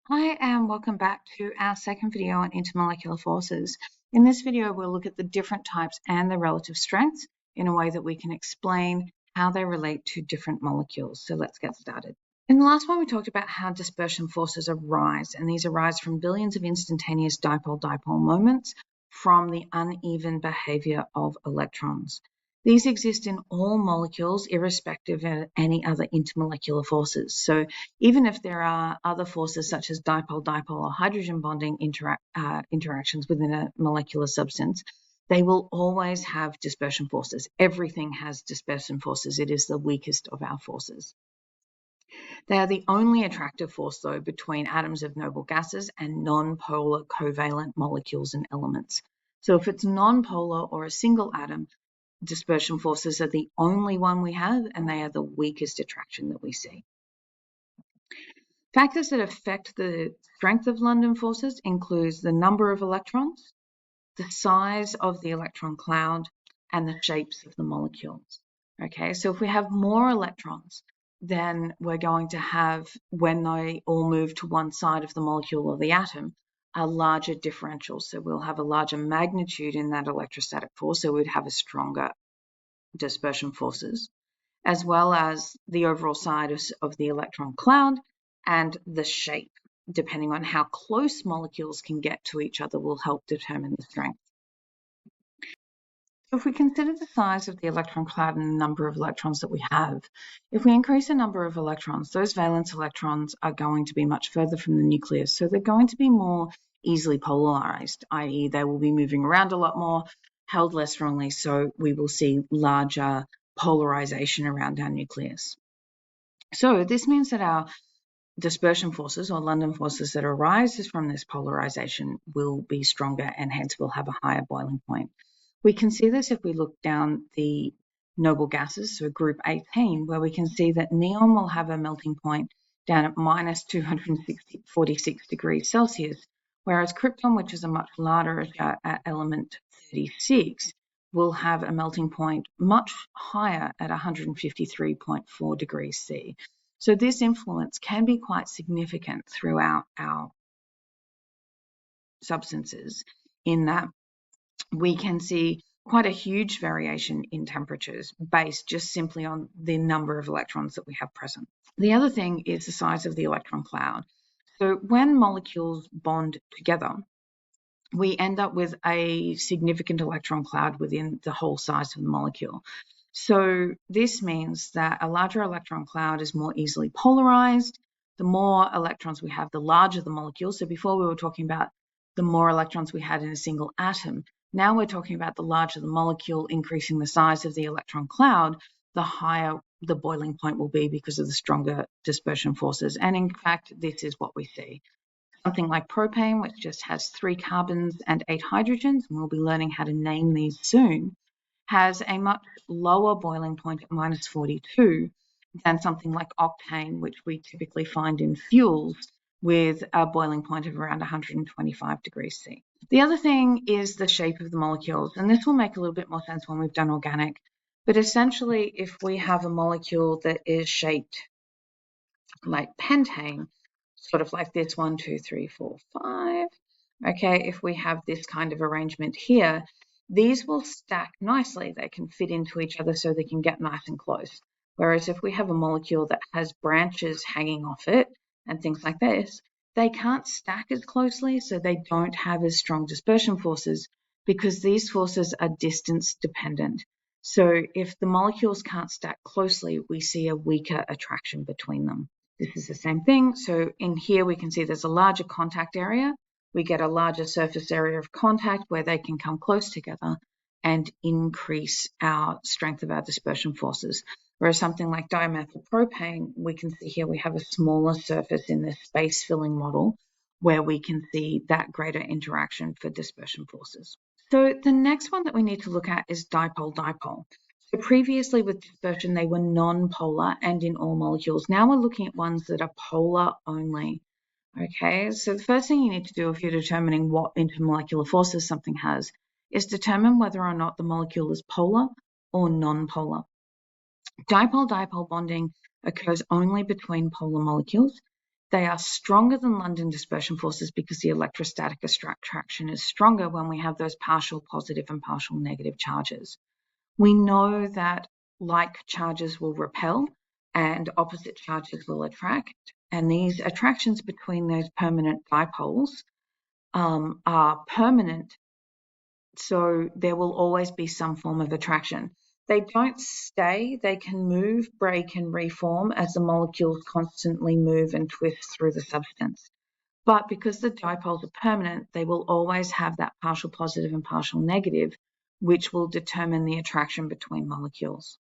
Hi and welcome back to our second video on intermolecular forces. In this video, we'll look at the different types and their relative strengths in a way that we can explain how they relate to different molecules. So let's get started. In the last one, we talked about how dispersion forces arise, and these arise from billions of instantaneous dipole-dipole moments from the uneven behavior of electrons. These exist in all molecules, irrespective of any other intermolecular forces. So even if there are other forces such as dipole-dipole or hydrogen bonding interactions within a molecular substance, they will always have dispersion forces. Everything has dispersion forces. It is the weakest of our forces. They are the only attractive force, though, between atoms of noble gases and non-polar covalent molecules and elements. So if it's non-polar or a single atom, dispersion forces are the only one we have, and they are the weakest attraction that we see. Factors that affect the strength of London forces includes the number of electrons, the size of the electron cloud, and the shapes of the molecules. Okay, so if we have more electrons, then we're going to have, when they all move to one side of the molecule or the atom, a larger differential. So we'll have a larger magnitude in that electrostatic force, so we'd have a stronger dispersion forces, as well as the overall size of the electron cloud and the shape, depending on how close molecules can get to each other, will help determine the strength. So if we consider the size of the electron cloud and the number of electrons that we have, if we increase the number of electrons, those valence electrons are going to be much further from the nucleus, so they're going to be more easily polarized, i.e. they will be moving around a lot more, held less strongly, so we will see larger polarization around our nucleus. So this means that our dispersion forces or London forces that arise from this polarization will be stronger and hence will have a higher boiling point. We can see this if we look down the noble gases, so group 18, where we can see that neon will have a melting point down at minus 246 degrees Celsius, whereas krypton, which is a much larger element, 36, will have a melting point much higher at 153.4 degrees C. So this influence can be quite significant throughout our substances, in that we can see quite a huge variation in temperatures based just simply on the number of electrons that we have present. The other thing is the size of the electron cloud. So when molecules bond together, we end up with a significant electron cloud within the whole size of the molecule. So this means that a larger electron cloud is more easily polarized. The more electrons we have, the larger the molecule. So before we were talking about the more electrons we had in a single atom. Now we're talking about the larger the molecule, increasing the size of the electron cloud, the higher the boiling point will be because of the stronger dispersion forces. And in fact, this is what we see. Something like propane, which just has 3 carbons and 8 hydrogens, and we'll be learning how to name these soon, has a much lower boiling point at minus 42 than something like octane, which we typically find in fuels with a boiling point of around 125 degrees C. The other thing is the shape of the molecules, and this will make a little bit more sense when we've done organic. But essentially, if we have a molecule that is shaped like pentane, sort of like this 1, 2, 3, 4, 5. Okay, if we have this kind of arrangement here, these will stack nicely. They can fit into each other so they can get nice and close. Whereas if we have a molecule that has branches hanging off it and things like this, they can't stack as closely, so they don't have as strong dispersion forces because these forces are distance dependent. So if the molecules can't stack closely, we see a weaker attraction between them. This is the same thing. So in here, we can see there's a larger contact area. We get a larger surface area of contact where they can come close together and increase our strength of our dispersion forces. Whereas something like dimethyl propane, we can see here we have a smaller surface in this space filling model where we can see that greater interaction for dispersion forces. So the next one that we need to look at is dipole-dipole. So previously with dispersion, they were non-polar and in all molecules. Now we're looking at ones that are polar only. Okay, so the first thing you need to do if you're determining what intermolecular forces something has is determine whether or not the molecule is polar or non-polar. Dipole-dipole bonding occurs only between polar molecules. They are stronger than London dispersion forces because the electrostatic attraction is stronger when we have those partial positive and partial negative charges. We know that like charges will repel and opposite charges will attract, and these attractions between those permanent dipoles are permanent, so there will always be some form of attraction. They don't stay, they can move, break, and reform as the molecules constantly move and twist through the substance. But because the dipoles are permanent, they will always have that partial positive and partial negative, which will determine the attraction between molecules.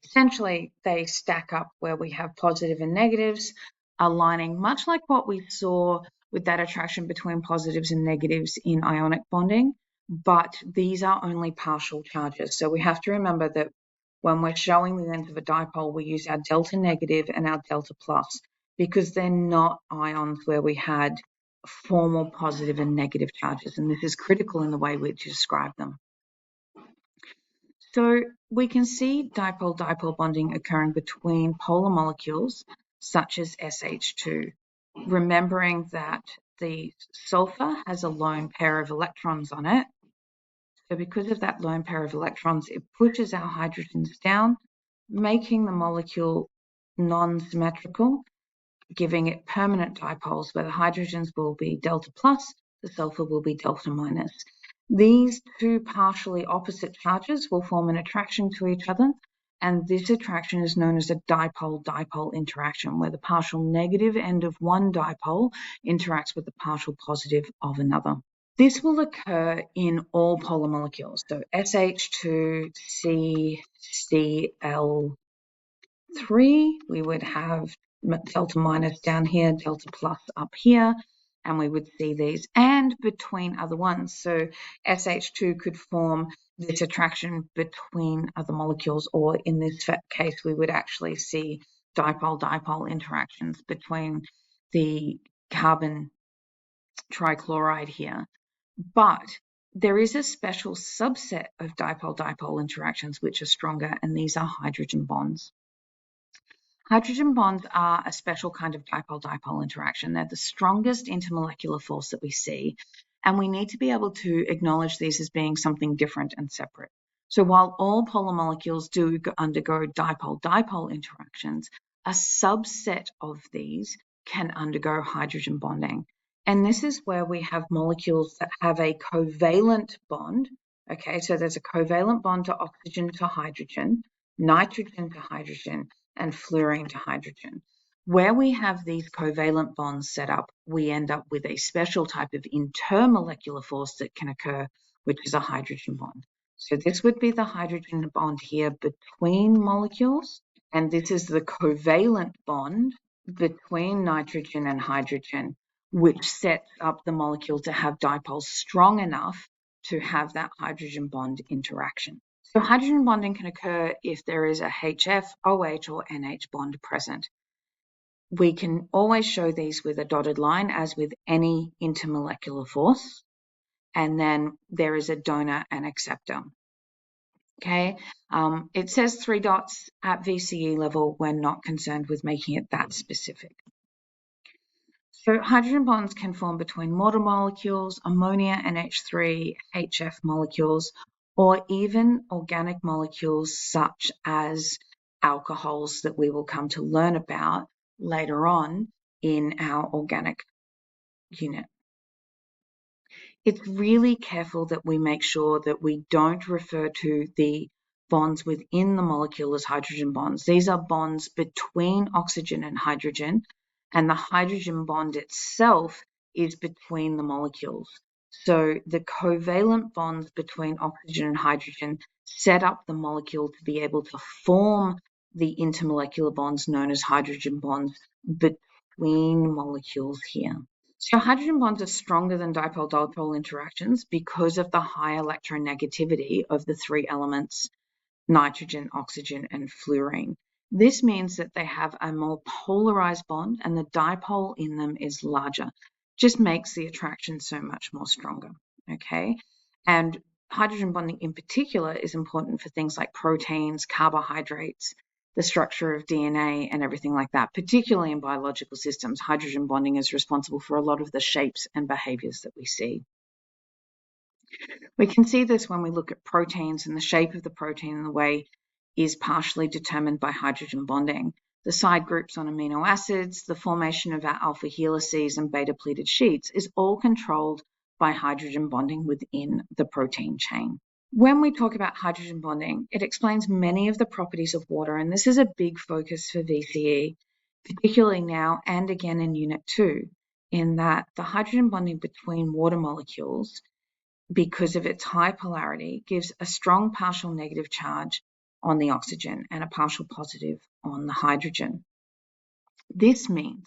Essentially, they stack up where we have positive and negatives aligning, much like what we saw with that attraction between positives and negatives in ionic bonding, but these are only partial charges. So we have to remember that when we're showing the length of a dipole, we use our delta negative and our delta plus because they're not ions where we had formal positive and negative charges, and this is critical in the way we describe them. So we can see dipole-dipole bonding occurring between polar molecules such as SH2, remembering that the sulfur has a lone pair of electrons on it. So because of that lone pair of electrons, it pushes our hydrogens down, making the molecule non-symmetrical, giving it permanent dipoles where the hydrogens will be delta plus, the sulfur will be delta minus. These two partially opposite charges will form an attraction to each other, and this attraction is known as a dipole-dipole interaction, where the partial negative end of one dipole interacts with the partial positive of another. This will occur in all polar molecules, so SH2CCl3, we would have delta minus down here, delta plus up here, and we would see these, and between other ones. So SH2 could form this attraction between other molecules, or in this case, we would actually see dipole-dipole interactions between the carbon trichloride here. But there is a special subset of dipole-dipole interactions which are stronger, and these are hydrogen bonds. Hydrogen bonds are a special kind of dipole-dipole interaction. They're the strongest intermolecular force that we see, and we need to be able to acknowledge these as being something different and separate. So while all polar molecules do undergo dipole-dipole interactions, a subset of these can undergo hydrogen bonding. And this is where we have molecules that have a covalent bond. Okay, so there's a covalent bond to oxygen to hydrogen, nitrogen to hydrogen, and fluorine to hydrogen. Where we have these covalent bonds set up, we end up with a special type of intermolecular force that can occur, which is a hydrogen bond. So this would be the hydrogen bond here between molecules, and this is the covalent bond between nitrogen and hydrogen, which sets up the molecule to have dipoles strong enough to have that hydrogen bond interaction. So hydrogen bonding can occur if there is a HF, OH, or NH bond present. We can always show these with a dotted line, as with any intermolecular force, and then there is a donor and acceptor. Okay, it says 3 dots at VCE level. We're not concerned with making it that specific. So hydrogen bonds can form between water molecules, ammonia, NH3, HF molecules, or even organic molecules such as alcohols that we will come to learn about later on in our organic unit. It's really careful that we make sure that we don't refer to the bonds within the molecule as hydrogen bonds. These are bonds between oxygen and hydrogen, and the hydrogen bond itself is between the molecules. So the covalent bonds between oxygen and hydrogen set up the molecule to be able to form the intermolecular bonds known as hydrogen bonds between molecules here. So hydrogen bonds are stronger than dipole-dipole interactions because of the high electronegativity of the three elements, nitrogen, oxygen, and fluorine. This means that they have a more polarized bond, and the dipole in them is larger. Just makes the attraction so much more stronger, okay? And hydrogen bonding in particular is important for things like proteins, carbohydrates, the structure of DNA and everything like that. Particularly in biological systems, hydrogen bonding is responsible for a lot of the shapes and behaviors that we see. We can see this when we look at proteins, and the shape of the protein and the way is partially determined by hydrogen bonding. The side groups on amino acids, the formation of our alpha helices and beta pleated sheets is all controlled by hydrogen bonding within the protein chain. When we talk about hydrogen bonding, it explains many of the properties of water, and this is a big focus for VCE, particularly now and again in Unit 2, in that the hydrogen bonding between water molecules, because of its high polarity, gives a strong partial negative charge on the oxygen and a partial positive on the hydrogen. This means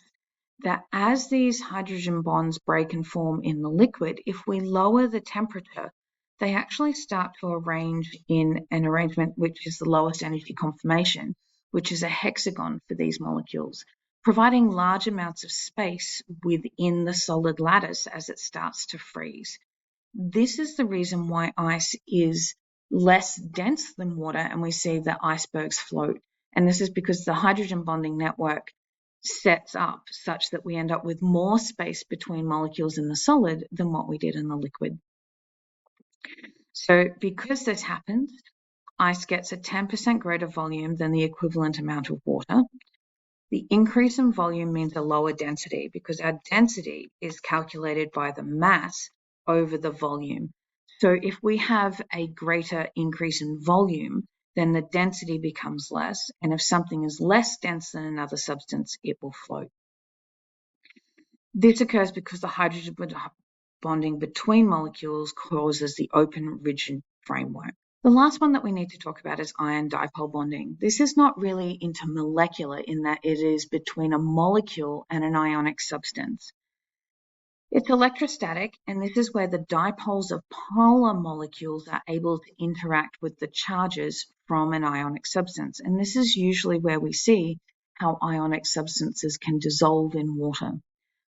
that as these hydrogen bonds break and form in the liquid, if we lower the temperature, they actually start to arrange in an arrangement which is the lowest energy conformation, which is a hexagon for these molecules, providing large amounts of space within the solid lattice as it starts to freeze. This is the reason why ice is less dense than water, and we see that icebergs float. And this is because the hydrogen bonding network sets up such that we end up with more space between molecules in the solid than what we did in the liquid. So because this happens, ice gets a 10% greater volume than the equivalent amount of water. The increase in volume means a lower density because our density is calculated by the mass over the volume. So if we have a greater increase in volume, then the density becomes less. And if something is less dense than another substance, it will float. This occurs because the hydrogen bonding between molecules causes the open rigid framework. The last one that we need to talk about is ion dipole bonding. This is not really intermolecular in that it is between a molecule and an ionic substance. It's electrostatic, and this is where the dipoles of polar molecules are able to interact with the charges from an ionic substance. And this is usually where we see how ionic substances can dissolve in water.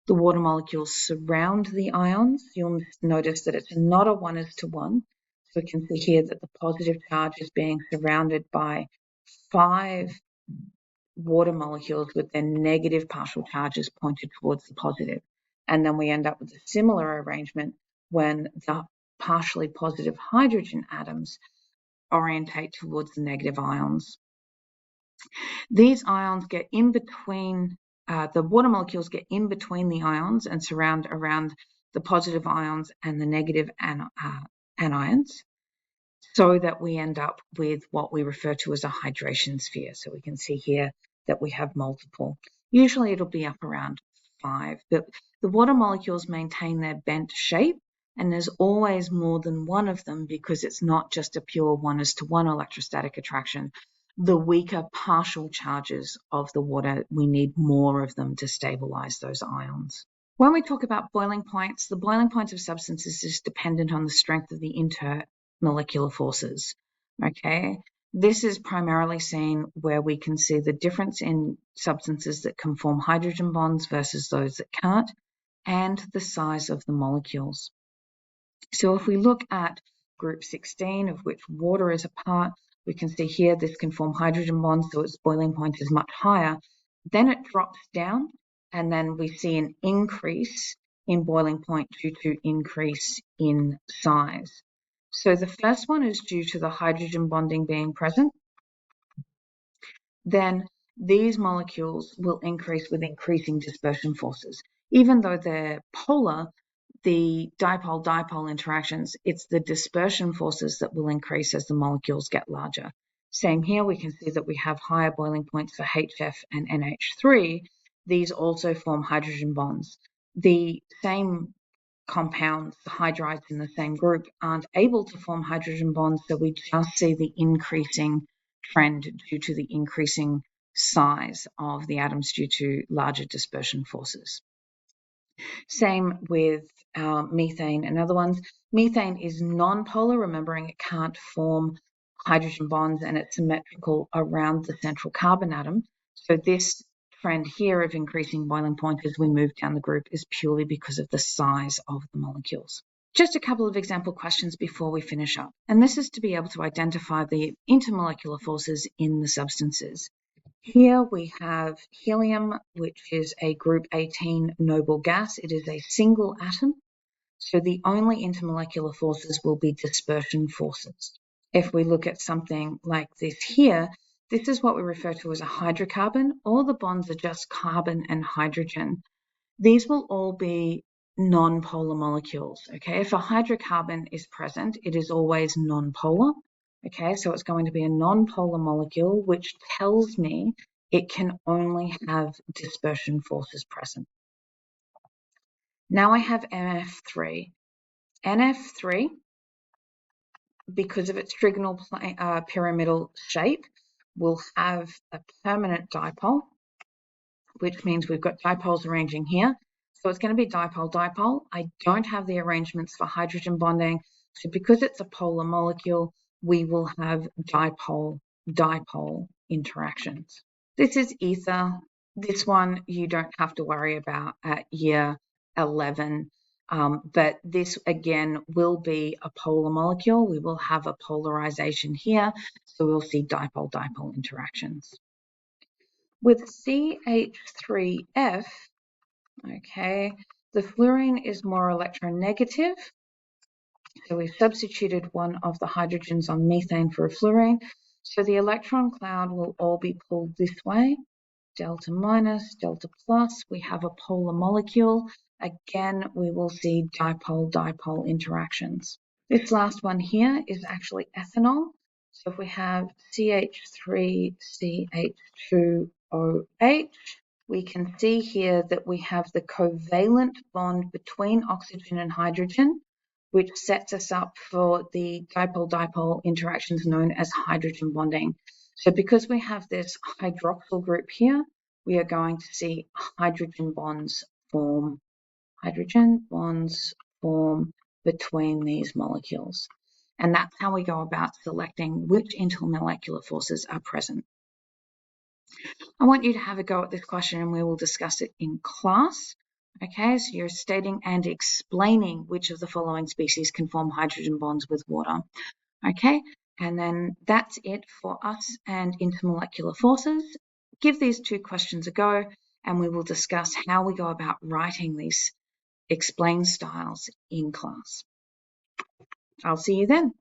The water molecules surround the ions. You'll notice that it's not a 1:1. So we can see here that the positive charge is being surrounded by 5 water molecules with their negative partial charges pointed towards the positive. And then we end up with a similar arrangement when the partially positive hydrogen atoms orientate towards the negative ions. These ions get in between, the water molecules get in between the ions and surround around the positive ions and the negative anions, so that we end up with what we refer to as a hydration sphere. So we can see here that we have multiple. Usually it'll be up around 5, but the water molecules maintain their bent shape, and there's always more than one of them because it's not just a pure 1:1 electrostatic attraction. The weaker partial charges of the water, we need more of them to stabilize those ions. When we talk about boiling points, the boiling point of substances is dependent on the strength of the intermolecular forces. Okay, this is primarily seen where we can see the difference in substances that can form hydrogen bonds versus those that can't, and the size of the molecules. So if we look at group 16, of which water is a part, we can see here this can form hydrogen bonds, so its boiling point is much higher. Then it drops down, and then we see an increase in boiling point due to increase in size. So the first one is due to the hydrogen bonding being present. Then these molecules will increase with increasing dispersion forces. Even though they're polar, the dipole-dipole interactions, it's the dispersion forces that will increase as the molecules get larger. Same here, we can see that we have higher boiling points for HF and NH3. These also form hydrogen bonds. The same compounds, the hydrides in the same group, aren't able to form hydrogen bonds, so we just see the increasing trend due to the increasing size of the atoms due to larger dispersion forces. Same with methane and other ones. Methane is non-polar, remembering it can't form hydrogen bonds, and it's symmetrical around the central carbon atom. So this trend here of increasing boiling point as we move down the group is purely because of the size of the molecules. Just a couple of example questions before we finish up. And this is to be able to identify the intermolecular forces in the substances. Here we have helium, which is a group 18 noble gas. It is a single atom, so the only intermolecular forces will be dispersion forces. If we look at something like this here, this is what we refer to as a hydrocarbon. All the bonds are just carbon and hydrogen. These will all be non-polar molecules, okay? If a hydrocarbon is present, it is always non-polar, okay? So it's going to be a non-polar molecule, which tells me it can only have dispersion forces present. Now I have NF3. NF3, because of its trigonal pyramidal shape, will have a permanent dipole, which means we've got dipoles arranging here. So it's going to be dipole-dipole. I don't have the arrangements for hydrogen bonding. So because it's a polar molecule, we will have dipole-dipole interactions. This is ether. This one you don't have to worry about at year 11. But this, again, will be a polar molecule. We will have a polarization here. So we'll see dipole-dipole interactions. With CH3F, okay, the fluorine is more electronegative. So we've substituted one of the hydrogens on methane for a fluorine. So the electron cloud will all be pulled this way. Delta minus, delta plus, we have a polar molecule. Again, we will see dipole-dipole interactions. This last one here is actually ethanol. So if we have CH3CH2OH, we can see here that we have the covalent bond between oxygen and hydrogen, which sets us up for the dipole-dipole interactions known as hydrogen bonding. So because we have this hydroxyl group here, we are going to see hydrogen bonds form. Hydrogen bonds form between these molecules. And that's how we go about selecting which intermolecular forces are present. I want you to have a go at this question and we will discuss it in class. Okay, so you're stating and explaining which of the following species can form hydrogen bonds with water. Okay, and then that's it for us and intermolecular forces. Give these two questions a go and we will discuss how we go about writing these explain styles in class. I'll see you then.